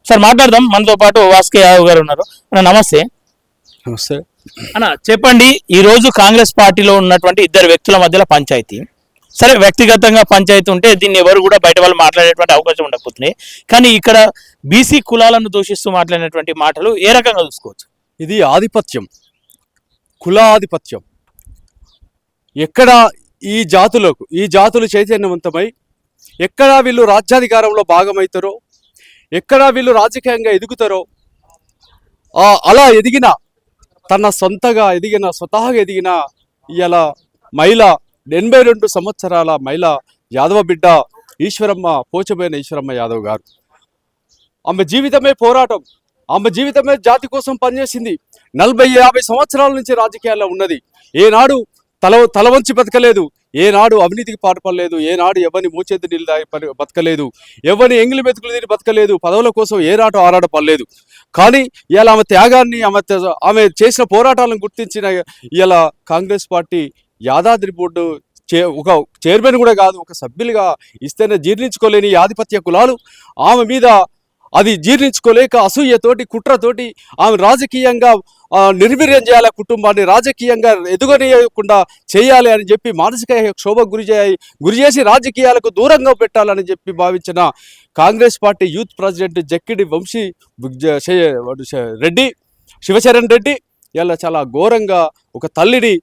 Sir మాట్లాడదాం. మనతో పాటు వాసుకి యాదవ్ గారు ఉన్నారు. నమస్తే. నమస్తే అన్న, చెప్పండి, ఈ రోజు కాంగ్రెస్ పార్టీలో ఉన్నటువంటి ఇద్దరు వ్యక్తుల మధ్యలో పంచాయతీ. సరే, వ్యక్తిగతంగా పంచాయతీ ఉంటే దీన్ని ఎవరు కూడా బయట వాళ్ళు మాట్లాడేటువంటి అవకాశం ఉండకపోతుంది. కానీ ఇక్కడ బీసీ కులాలను దూషిస్తూ మాట్లాడినటువంటి మాటలు ఏ రకంగా చూసుకోవచ్చు? ఇది ఆధిపత్యం, కుల ఆధిపత్యం. ఎక్కడ ఈ జాతులు చైతన్యవంతమై ఎక్కడ వీళ్ళు రాజ్యాధికారంలో భాగమవుతారో, ఎక్కడ వీళ్ళు రాజకీయంగా ఎదుగుతారో, అలా ఎదిగిన స్వతహాగా ఎదిగిన ఇలా మహిళ 82 సంవత్సరాల మహిళ యాదవ బిడ్డ ఈశ్వరమ్మ, పోచబోయిన ఈశ్వరమ్మ యాదవ్ గారు. ఆమె జీవితమే పోరాటం, ఆమె జీవితమే జాతి కోసం పనిచేసింది. 40-50 సంవత్సరాల నుంచి రాజకీయాల్లో ఉన్నది. ఏనాడు తల వంచి బతకలేదు, ఏనాడు అవినీతికి పాటుపడలేదు, ఏనాడు ఎవరిని మోచేతి నీళ్ళు దాగి బతకలేదు, ఎవరిని ఎంగిలి మెతుకులు తిని బతకలేదు, పదవుల కోసం ఏనాడు ఆరాటపడలేదు. కానీ ఇలా ఆమె త్యాగాన్ని, ఆమె చేసిన పోరాటాలను గుర్తించిన ఇలా కాంగ్రెస్ పార్టీ యాదాద్రి బోర్డు ఒక చైర్మన్ కూడా కాదు, ఒక సభ్యులుగా ఇస్తేనే జీర్ణించుకోలేని ఆధిపత్య కులాలు ఆమె మీద అది జీర్ణించుకోలేక అసూయతోటి, కుట్రతోటి ఆమె రాజకీయంగా నిర్వీర్యం చేయాలి, కుటుంబాన్ని రాజకీయంగా ఎదుగనీయకుండా చేయాలి అని చెప్పి మానసిక క్షోభకు గురి చేసి రాజకీయాలకు దూరంగా పెట్టాలని చెప్పి భావించిన Congress party youth president Jakkidi Vamshi Reddy, Shivacharan Reddy ఇలా చాలా ఘోరంగా ఒక తల్లిని,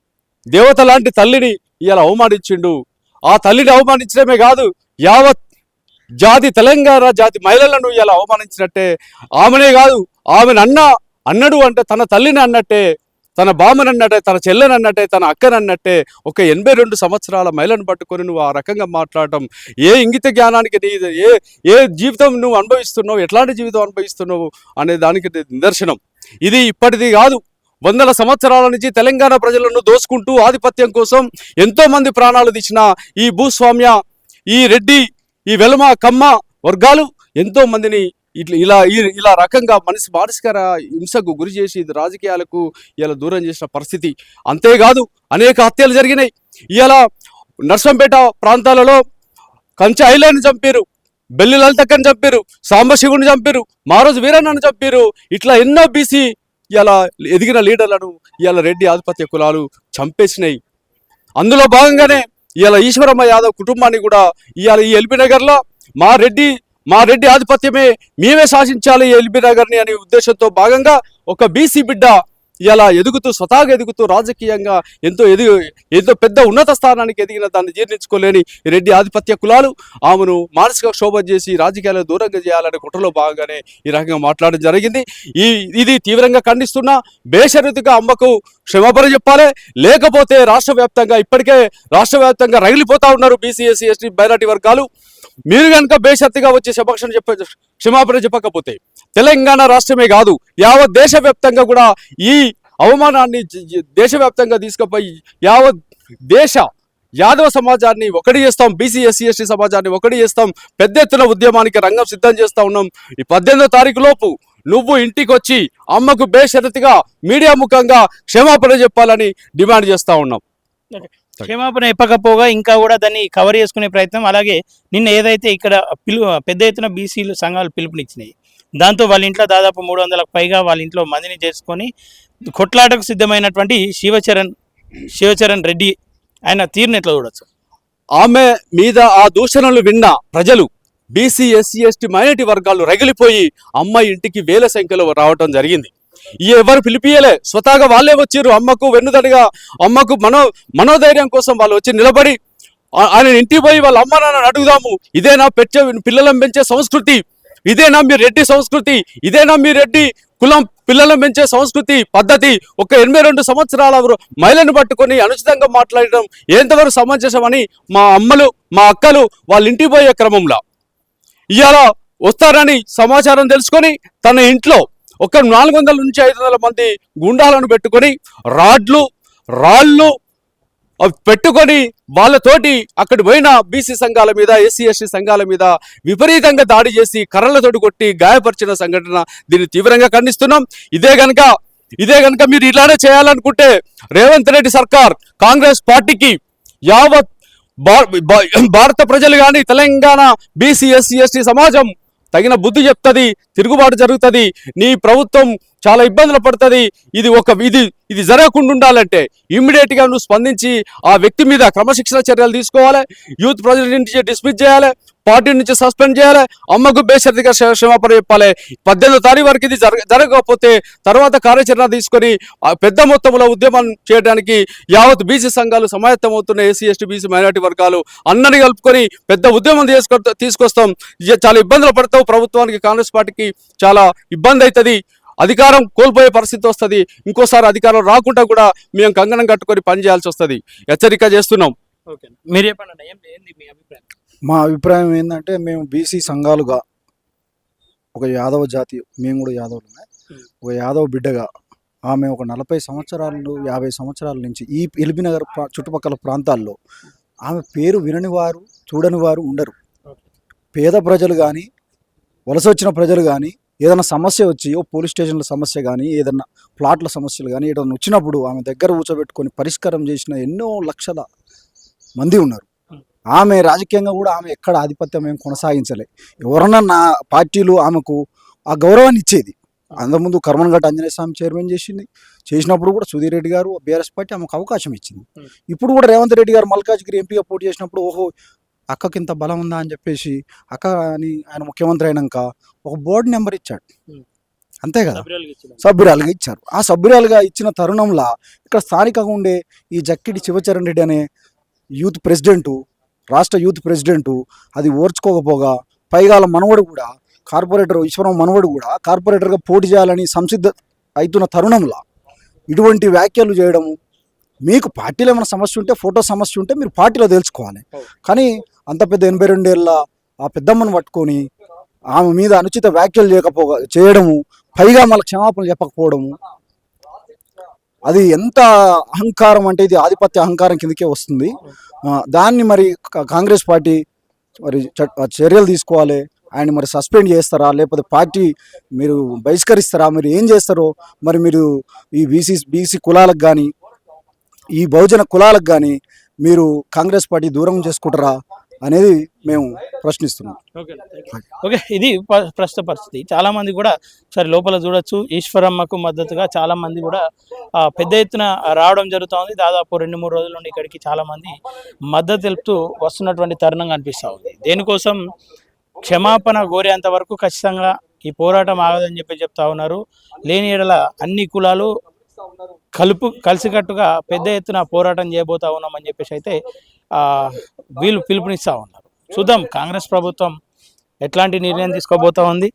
దేవత లాంటి తల్లిని ఇలా అవమానించిండు. ఆ తల్లిని అవమానించడమే కాదు, యావత్ తెలంగాణ జాతి మహిళలను ఇలా అవమానించినట్టే. ఆమెనే కాదు, ఆమెను అన్నడు అంటే తన తల్లిని అన్నట్టే, తన బామ్మని అన్నట్టే, తన చెల్లెని అన్నట్టే, తన అక్కని అన్నట్టే. ఒక 82 సంవత్సరాల మహిళను పట్టుకొని నువ్వు ఆ రకంగా మాట్లాడటం ఏ ఇంగిత జ్ఞానానికి, ఏ జీవితం నువ్వు అనుభవిస్తున్నావు, ఎట్లాంటి జీవితం అనుభవిస్తున్నావు అనే దానికి నిదర్శనం. ఇది ఇప్పటిది కాదు, వందల సంవత్సరాల నుంచి తెలంగాణ ప్రజలను దోసుకుంటూ ఆధిపత్యం కోసం ఎంతో మంది ప్రాణాలు తీసిన ఈ భూస్వామ్య, ఈ రెడ్డి, ఈ వెలమ, కమ్మ వర్గాలు ఎంతో మందిని ఇలా రకంగా మానసిక హింసకు గురి చేసి రాజకీయాలకు ఇలా దూరం చేసిన పరిస్థితి. అంతేకాదు, అనేక హత్యలు జరిగినాయి. ఇలా నర్సంపేట ప్రాంతాలలో కంచె ఐలాండ్ని చంపారు, బెల్లి లలితక్కని చంపారు, సాంబశివుని చంపారు, మారోజు వీరన్నను చంపారు. ఇట్లా ఎన్నో బీసీ ఇలా ఎదిగిన లీడర్లను ఇలా రెడ్డి ఆధిపత్య కులాలు చంపేసినాయి. అందులో భాగంగానే ఇలా ఈశ్వరమ్మ యాదవ్ కుటుంబాన్ని కూడా ఇవాళ ఈ ఎల్బీ నగర్లో మా రెడ్డి ఆధిపత్యమే, మేమే శాసించాలి ఈ ఎల్బీ నగర్ని అనే ఉద్దేశంతో భాగంగా ఒక బీసీ బిడ్డ ఇలా స్వతహాగా ఎదుగుతూ రాజకీయంగా ఎంతో పెద్ద ఉన్నత స్థానానికి ఎదిగిన దాన్ని జీర్ణించుకోలేని రెడ్డి ఆధిపత్య కులాలు ఆమెను మానసిక క్షోభ చేసి రాజకీయాలను దూరంగా చేయాలనే కుట్రలో భాగంగానే ఈ రకంగా మాట్లాడడం జరిగింది. ఇది తీవ్రంగా ఖండిస్తున్నా. బేషరతుగా అమ్మకు క్షమాపణ చెప్పాలి, లేకపోతే ఇప్పటికే రాష్ట్ర వ్యాప్తంగా రగిలిపోతా ఉన్నారు బీసీ, ఎస్సీ, ఎస్టీ, మైనార్టీ వర్గాలు. మీరు కనుక బేషరతుగా వచ్చి క్షమాపణ చెప్పకపోతే తెలంగాణ రాష్ట్రమే కాదు, యావత్ దేశవ్యాప్తంగా కూడా ఈ అవమానాన్ని దేశవ్యాప్తంగా తీసుకుపోయి యావత్ యాదవ సమాజాన్ని ఒకటి చేస్తాం, బీసీ, ఎస్సీ, ఎస్టీ సమాజాన్ని ఒకటి చేస్తాం. పెద్ద ఎత్తున ఉద్యమానికి రంగం సిద్ధం చేస్తా ఉన్నాం. ఈ 18వ తారీఖు లోపు నువ్వు ఇంటికి వచ్చి అమ్మకు బేషరతుగా మీడియా ముఖంగా క్షమాపణ చెప్పాలని డిమాండ్ చేస్తా ఉన్నాం. క్షమాపణ చెప్పకపోగా ఇంకా కూడా దాన్ని కవర్ చేసుకునే ప్రయత్నం. అలాగే నిన్న ఏదైతే ఇక్కడ పెద్ద ఎత్తున బీసీలు సంఘాలు పిలుపునిచ్చినాయి, దాంతో వాళ్ళ ఇంట్లో దాదాపు 300లకు పైగా వాళ్ళ ఇంట్లో మందిని చేసుకొని కొట్లాటకు సిద్ధమైనటువంటి శివచరణ్ రెడ్డి ఆయన తీరుని ఎట్లా చూడొచ్చు? ఆమె మీద ఆ దూషణలు విన్న ప్రజలు, బీసీ, ఎస్సీ, ఎస్టీ, మైనారిటీ వర్గాలు రగిలిపోయి అమ్మాయి ఇంటికి వేల సంఖ్యలో రావటం జరిగింది. ఎవరు పిలిపియలే, స్వతహాగా వాళ్ళే వచ్చారు. అమ్మకు వెన్నుదడిగా, అమ్మకు మనోధైర్యం కోసం వాళ్ళు వచ్చి నిలబడి ఆయన ఇంటికి పోయి వాళ్ళ అమ్మ నాన్నని అడుగుదాము, ఇదేనా పిల్లలను పెంచే సంస్కృతి, ఇదేనా మీ రెడ్డి సంస్కృతి, ఇదేనా మీ రెడ్డి కులం పిల్లలను పెంచే సంస్కృతి పద్ధతి? ఒక 82 సంవత్సరాల మహిళను పట్టుకొని అనుచితంగా మాట్లాడడం ఎంతవరకు సమంజసమని మా అమ్మలు, మా అక్కలు వాళ్ళ ఇంటికి పోయే క్రమంలో ఇవాళ వస్తారని సమాచారం తెలుసుకొని తన ఇంట్లో ఒక 400 నుంచి 500 మంది గుండాలను పెట్టుకొని రాళ్ళు పెట్టుకొని వాళ్ళతోటి అక్కడ పోయిన బీసీ సంఘాల మీద, ఎస్సీ, ఎస్టీ సంఘాల మీద విపరీతంగా దాడి చేసి కర్రలతోటి కొట్టి గాయపరిచిన సంఘటన. దీన్ని తీవ్రంగా ఖండిస్తున్నాం. ఇదే గనక మీరు ఇలానే చేయాలనుకుంటే రేవంత్ రెడ్డి సర్కార్, కాంగ్రెస్ పార్టీకి యావత్ భారత ప్రజలు కానీ తెలంగాణ బీసీ, ఎస్సీ, ఎస్టీ సమాజం తగిన బుద్ధి చెప్తుంది, తిరుగుబాటు జరుగుతుంది, నీ ప్రభుత్వం చాలా ఇబ్బందులు పడుతుంది. ఇది జరగకుండా ఉండాలంటే ఇమ్మీడియట్ గా నువ్వు స్పందించి ఆ వ్యక్తి మీద క్రమశిక్షణ చర్యలు తీసుకోవాలి. యూత్ ప్రెసిడెంట్ నుంచి డిస్మిస్ చేయాలి, పార్టీ నుంచి సస్పెండ్ చేయాలి, అమ్మకు బేషరతుగా క్షమాపణ చెప్పాలి. 18వ తారీఖు వరకు ఇది జరగకపోతే తర్వాత కార్యాచరణ తీసుకొని పెద్ద మొత్తంలో ఉద్యమం చేయడానికి యావత్ బీసీ సంఘాలు సమాయత్తమవుతున్న ఎస్సీ ఎస్టీ బీసీ మైనారిటీ వర్గాలు అందరినీ కలుపుకొని పెద్ద ఉద్యమం తీసుకొస్తాం. చాలా ఇబ్బందులు పడతావు, ప్రభుత్వానికి కాంగ్రెస్ పార్టీకి చాలా ఇబ్బంది అవుతుంది, అధికారం కోల్పోయే పరిస్థితి వస్తుంది, ఇంకోసారి అధికారం రాకుండా కూడా మేము కంగణం కట్టుకొని పనిచేయాల్సి వస్తుంది. హెచ్చరిక చేస్తున్నాం. మీరు చెప్పండి, ఏంది మీ అభిప్రాయం? మా అభిప్రాయం ఏంటంటే మేము బీసీ సంఘాలుగా ఒక యాదవ జాతి, మేము కూడా యాదవులుగా ఒక యాదవ బిడ్డగా ఆమె ఒక 40 సంవత్సరాలు 50 సంవత్సరాల నుంచి ఈ ఎల్బీ నగర్ చుట్టుపక్కల ప్రాంతాల్లో ఆమె పేరు వినని వారు చూడని వారు ఉండరు. పేద ప్రజలు కానీ వలస వచ్చిన ప్రజలు కానీ ఏదైనా సమస్య వచ్చి పోలీస్ స్టేషన్ల సమస్య కానీ ఏదైనా ప్లాట్ల సమస్యలు కానీ ఏదైనా వచ్చినప్పుడు ఆమె దగ్గర కూర్చోబెట్టుకొని పరిష్కారం చేసిన ఎన్నో లక్షల మంది ఉన్నారు. ఆమె రాజకీయంగా కూడా ఆమె ఎక్కడ ఆధిపత్యం ఏం కొనసాగించలే. ఎవరన్నా నా పార్టీలు ఆమెకు ఆ గౌరవాన్ని ఇచ్చేది. అంతకుముందు కర్మన్ఘట్ ఆంజనేయ స్వామి చైర్మన్ చేసినప్పుడు కూడా సుధీర్ రెడ్డి గారు బీఆర్ఎస్ పార్టీ ఆమెకు అవకాశం ఇచ్చింది. ఇప్పుడు కూడా రేవంత్ రెడ్డి గారు మల్కాజ్గిరి ఎంపీగా పోటీ చేసినప్పుడు ఓహో అక్కకి ఇంత బలం ఉందా అని చెప్పేసి అక్క అని ఆయన ముఖ్యమంత్రి అయినాక ఒక బోర్డు నెంబర్ ఇచ్చాడు, అంతే కదా, సభ్యురాలుగా ఇచ్చారు. ఆ సభ్యురాలుగా ఇచ్చిన తరుణంలో ఇక్కడ స్థానికంగా ఉండే ఈ జక్కిడి శివచరణ్ రెడ్డి అనే యూత్ ప్రెసిడెంటు, రాష్ట్ర యూత్ ప్రెసిడెంటు అది ఓర్చుకోకపోగా పైగాల మనవడు కూడా కార్పొరేటర్ ఈశ్వరం మనవడు కూడా కార్పొరేటర్గా పోటీ చేయాలని సంసిద్ధ అవుతున్న తరుణంలో ఇటువంటి వ్యాఖ్యలు చేయడము, మీకు పార్టీలో ఏమైనా సమస్య ఉంటే ఫోటో సమస్య ఉంటే మీరు పార్టీలో తెలుసుకోవాలి. కానీ అంత పెద్ద 82 ఏళ్ళ ఆ పెద్దమ్మను పట్టుకొని ఆమె మీద అనుచిత వ్యాఖ్యలు చేయడము, పైగా మళ్ళీ క్షమాపణలు చెప్పకపోవడము, అది ఎంత అహంకారం అంటే ఇది ఆధిపత్య అహంకారం కిందకే వస్తుంది. దాన్ని మరి కాంగ్రెస్ పార్టీ మరి చర్యలు తీసుకోవాలి. ఆయన మరి సస్పెండ్ చేస్తారా, లేకపోతే పార్టీ మీరు బహిష్కరిస్తారా, మీరు ఏం చేస్తారో మరి మీరు ఈ బీసీ కులాలకు కానీ ఈ బహుజన కులాలకు కానీ మీరు కాంగ్రెస్ పార్టీ దూరం చేసుకుంటారా అనేది మేము ప్రశ్నిస్తున్నాం. ఓకే, ఇది ప్రస్తుత పరిస్థితి. చాలా మంది కూడా సరే లోపల చూడొచ్చు, ఈశ్వరమ్మకు మద్దతుగా చాలా మంది కూడా పెద్ద ఎత్తున రావడం జరుగుతుంది. దాదాపు 2-3 రోజుల నుండి ఇక్కడికి చాలా మంది మద్దతు తెలుపుతూ వస్తున్నటువంటి తరుణం కనిపిస్తూ ఉంది. దేనికోసం క్షమాపణ కోరేంత వరకు ఖచ్చితంగా ఈ పోరాటం ఆగదని చెప్తా ఉన్నారు. లేని ఎడల అన్ని కులాలు కలిసికట్టుగా పెద్ద ఎత్తున పోరాటం చేయబోతా ఉన్నామని చెప్పేసి అయితే వీళ్ళు పిలుపునిస్తూ ఉన్నారు. చూద్దాం కాంగ్రెస్ ప్రభుత్వం ఎట్లాంటి నిర్ణయం తీసుకోబోతా ఉంది.